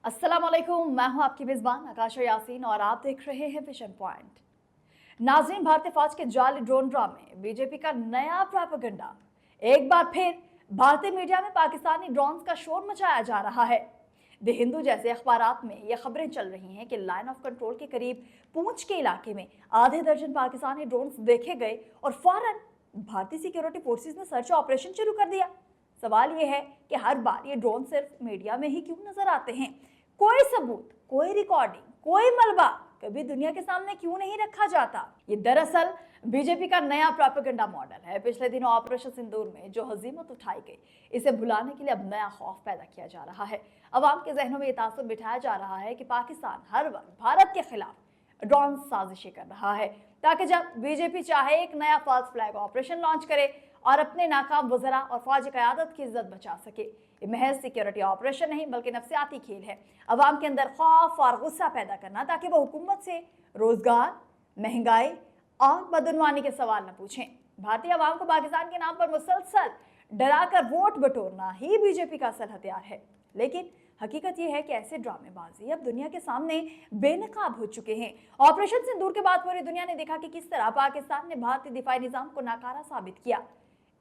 अस्सलाम वालेकुम, मैं हूं आपकी मेजबान आकाशा यासीन और आप देख रहे हैं विजन पॉइंट। नाज़रीन, भारतीय फौज के जाली ड्रोन ड्रामे, बीजेपी का नया प्रोपेगेंडा। एक बार फिर भारतीय मीडिया में पाकिस्तानी ड्रोन्स का शोर मचाया जा रहा है। द हिंदू जैसे अखबारात में ये खबरें चल रही हैं कि लाइन ऑफ कंट्रोल के करीब पूंछ के इलाके में आधे दर्जन पाकिस्तानी ड्रोन्स देखे गए और फौरन भारतीय सिक्योरिटी फोर्सेस ने सर्च ऑपरेशन शुरू कर दिया। सवाल यह है कि हर बार ये ड्रोन सिर्फ मीडिया में ही क्यों नजर आते हैं? कोई सबूत, कोई रिकॉर्डिंग, कोई मलबा कभी दुनिया के सामने क्यों नहीं रखा जाता? ये दरअसल बीजेपी का नया प्रोपेगेंडा मॉडल है। पिछले दिनों ऑपरेशन सिंदूर में जो हजीमत उठाई गई, इसे भुलाने के लिए अब नया खौफ पैदा किया जा रहा है। अवाम के जहनों में ये तासुर बिठाया जा रहा है कि पाकिस्तान हर वक्त भारत के खिलाफ ड्रोन साजिशें कर रहा है, ताकि जब बीजेपी चाहे एक नया फॉल्स फ्लैग ऑपरेशन लॉन्च करे और अपने नाकाम वज़रा और फौजी क़यादत की इज्जत बचा सके। ये महज सिक्योरिटी ऑपरेशन नहीं बल्कि नफ्सियाती खेल है, अवाम के अंदर खौफ और गुस्सा पैदा करना, ताकि वो हुकूमत से रोजगार, महंगाई और बदनवानी के सवाल न पूछें। भारतीय अवाम को पाकिस्तान के नाम पर मुसलसल डराकर वोट बटोरना ही बीजेपी का असल हथियार है। लेकिन हकीकत यह है कि ऐसे ड्रामेबाजी अब दुनिया के सामने बेनकाब हो चुके हैं। ऑपरेशन सिंदूर के बाद पूरी दुनिया ने देखा कि किस तरह पाकिस्तान ने भारतीय दिफाई निजाम को नाकारा साबित किया,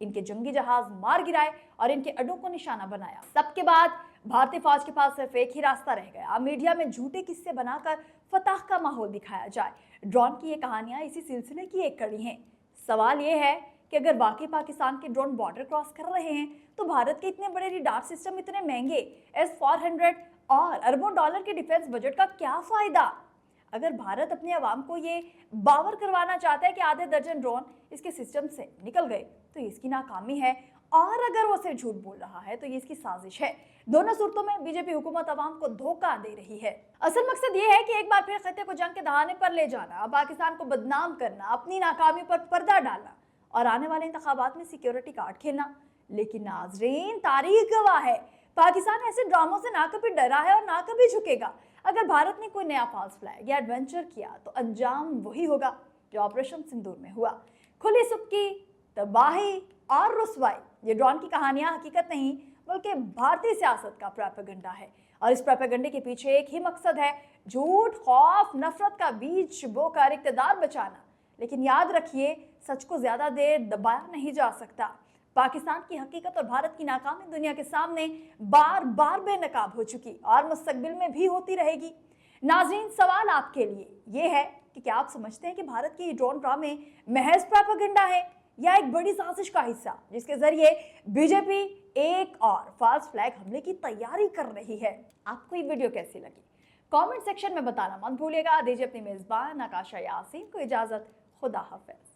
इनके जंगी जहाज मार गिराए और इनके अड्डों को निशाना बनाया। सबके बाद भारतीय फौज के पास सिर्फ एक ही रास्ता रह गया, मीडिया में झूठे किस्से बनाकर फतह का माहौल दिखाया जाए। ड्रोन की ये कहानियां इसी सिलसिले की एक कड़ी हैं। सवाल ये है कि अगर वाकई पाकिस्तान के ड्रोन बॉर्डर क्रॉस कर रहे हैं तो भारत के इतने बड़े रडार सिस्टम, इतने महंगे S-400 और अरबों डॉलर के डिफेंस बजट का क्या फायदा? अगर भारत अपने अवाम को ये बावर करवाना चाहता है कि आधे दर्जन ड्रोन इसके सिस्टम से निकल गए, तो ये इसकी नाकामी है, और अगर वो सिर्फ झूठ बोल रहा है तो ये इसकी साजिश है। दोनों सूरतों में बीजेपी हुकूमत अवाम को धोखा दे रही है। असल मकसद ये है कि एक बार फिर खित्ते को जंग के दहाने पर ले जाना, पाकिस्तान को बदनाम करना, अपनी नाकामी पर पर्दा डालना और आने वाले इंतखाबात में सिक्योरिटी कार्ड खेलना। लेकिन नाजरीन, तारीख गवाह है, पाकिस्तान ऐसे ड्रामों से ना कभी डरा है और ना कभी झुकेगा। अगर भारत ने कोई नया फॉल्स फ्लैग या एडवेंचर किया तो अंजाम वही होगा जो ऑपरेशन सिंदूर में हुआ। खुली सुबकी, तबाही और रुसवाई। ये ड्रोन की कहानियां हकीकत नहीं बल्कि भारतीय सियासत का प्रोपेगेंडा है, और इस प्रोपेगेंडे के पीछे एक ही मकसद है, झूठ, खौफ, नफरत का बीज बोकर इक़्तिदार बचाना। लेकिन याद रखिए, सच को ज्यादा देर दबाया नहीं जा सकता। पाकिस्तान की हकीकत और भारत की नाकामी दुनिया के सामने बार बार बेनकाब हो चुकी और मुस्तकबिल में भी होती रहेगी। नाज़रीन, सवाल आपके लिए ये है कि क्या आप समझते हैं कि भारत की ड्रोन ड्रामे महज प्रोपेगेंडा है या एक बड़ी साजिश का हिस्सा, जिसके जरिए बीजेपी एक और फॉल्स फ्लैग हमले की तैयारी कर रही है? आपको ये वीडियो कैसी लगी कमेंट सेक्शन में बताना मत भूलिएगा। दीजिए अपनी मेजबान आकाशा यासीन को इजाजत। खुदा हाफिज।